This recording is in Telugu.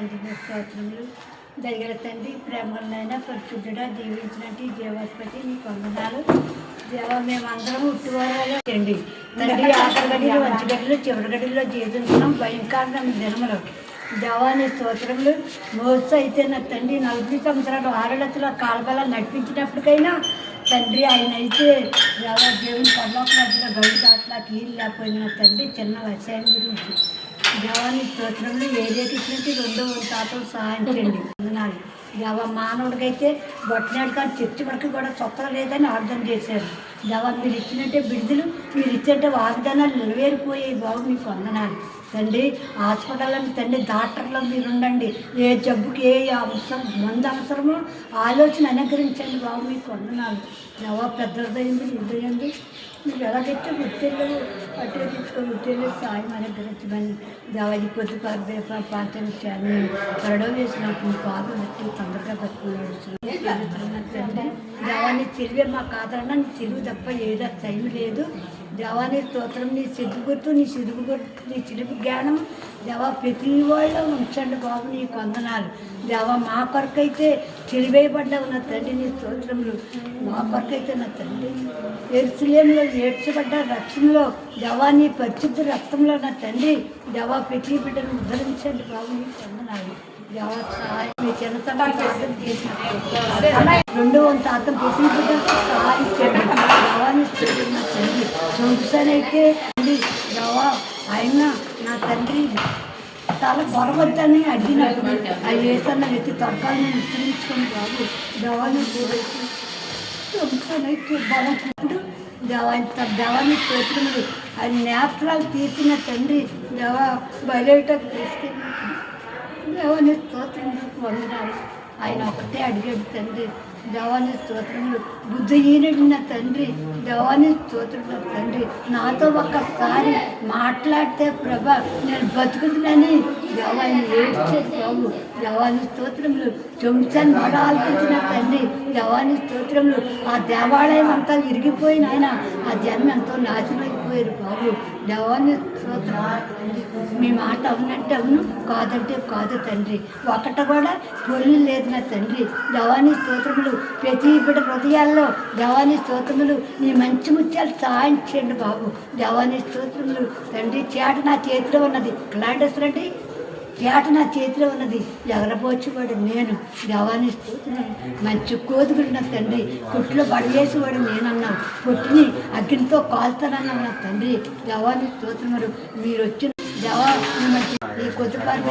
తండ్రి స్తోత్రములు. దయగల తండ్రి ప్రేమలైనా పరిశుద్ధుడా దీవించినట్టు జీవాధిపతి నీ వందనాలు. దేవా మేమందరం ఉట్టివారాలు తండ్రి తండ్రి ఆఖరి గడిలో మంచి గడిలో చివరి గడిలో జీవించడం భయంకరమైన దినములు. దేవాని స్తోత్రములు. మోస అయితే నా తండ్రి 40 సంవత్సరాలు ఆరలతలో కాలబల నడిపించినప్పటికైనా తండ్రి ఆయన అయితే దేవా దేవుని పర్లోక మధ్యలో గౌడి దాట్లా కీళ్ళు లేకపోయిన తండ్రి చిన్న వ్యవసాయం గురించి దేవాని స్తోత్రములు. ఏదైతే ఇచ్చినట్టు 2 తాతలు సహాయం చేయండి వందనాలు. దేవా మానవుడికైతే బొట్టనాడు కానీ చర్చి వరకు కూడా చొక్కలు లేదని అర్థం చేశారు. దేవా మీరు ఇచ్చినట్టే బిడుదలు మీరు ఇచ్చినట్టే వాగ్దానాలు నెరవేరిపోయాయి బాబు మీకు వందనాలు తండ్రి. హాస్పిటల్లో తండ్రి డాక్టర్లో మీరు ఉండండి. ఏ జబ్బుకి ఏ అవసరం మందు అవసరమో ఆలోచన అనుగ్రహించండి బాబు మీకు వందనాలు. దేవా పెద్దదైంది ఇద్దరు మీరు ఎలాగైతే గుర్తెళ్ళు పట్టుకు తీసుకొని గుర్తెళ్ళు సాయం అనుగ్రహించమని దేవాది పొద్దు పాత్రని కరడో వేసినప్పుడు మీ పాదం పెట్టి తొందరగా పట్టుకున్నాడు తండ్రి. దేవాన్ని తెలివే మా కాదన్నా నీ తెలుగు తప్ప ఏదో టైం లేదు. దేవాని స్తోత్రం నీ సిద్ధు గుర్తు నీ చిలుపు జ్ఞానం దేవా ప్రతి వాళ్ళు ఉంచండి బాబు నీకు వందనాలు. దేవా మా కొరకైతే చెలివేయబడ్డా ఉన్న తండ్రి నీ స్తోత్రములు. మా కొరకైతే నా తండ్రి ఎరుసలేములో ఏడ్చబడ్డ రక్తంలో దేవా నీ పరిశుద్ధ రక్తంలో నా తండ్రి దేవా ప్రతి బిడ్డను ఉద్ధరించండి బాబు నీకు వందనాలు. దేవా సహాయం మీ చిన్నతనం ప్రార్థన చేసినప్పుడు 2 శాతం ప్రతి బిడ్డకు సహాయం చేయండి. దేవాన్ని నా తండ్రి చంపుసానైతే దేవా ఆయన నా తండ్రి తల గొరవద్దని అడిగినప్పుడు అవి వేసన్న ఎత్తి తొరకాలని విస్తరించుకొని బాబు దేవాన్ని కూడైతే చంపుసానైతే బలప్పుడు దేవాన్ని స్తోత్రములు. ఆయన నేత్రాలు తీసిన తండ్రి దేవా బయటకు తీసుకెళ్ళినప్పుడు దేవాన్ని స్తోత్రములు వందనాలు. ఆయన ఒకటే అడిగాడు తండ్రి దేవాని స్తోత్రములు. బుద్ధిహీనుడిన తండ్రి దేవాని స్తోత్రములు తండ్రి. నాతో ఒక్కసారి మాట్లాడితే ప్రభా నేను బతుకుతున్నాని దేవాన్ని ఏడ్చేది బాబు. దేవాని స్తోత్రములు. చెంచాన్ని మొడాల్పించిన తండ్రి దేవాని స్తోత్రములు. ఆ దేవాలయం అంతా విరిగిపోయిన ఆయన ఆ జన్మ ఎంతో నాశనమైపోయారు బాబు. దేవాని స్తోత్రం. మీ మాట అవునంటే అవును కాదంటే కాదు తండ్రి. ఒకట కూడా పొల్లు లేదు నా తండ్రి. దేవాని స్తోత్రములు. ప్రతి బిడ్డ హృదయాల్లో దేవాని స్తోత్రములు. నీ మంచి ముత్యాలు సహాయం చేయండి బాబు. దేవాని స్తోత్రములు తండ్రి. చేట నా చేతిలో ఉన్నది క్లాండేశ్వరండి చేట నా చేతిలో ఉన్నది ఎగరపోచేవాడు నేను. దేవాని స్తోత్రములు. మంచి కోదుగుడు నా తండ్రి. కొట్టులో బడివేసేవాడు నేనన్నావు. కొట్టుని అగ్నితో కాల్తానన్నావు నా తండ్రి. దేవాని స్తోత్రములు. మీరు వచ్చిన దేవా ఈ కొద్దిపాటి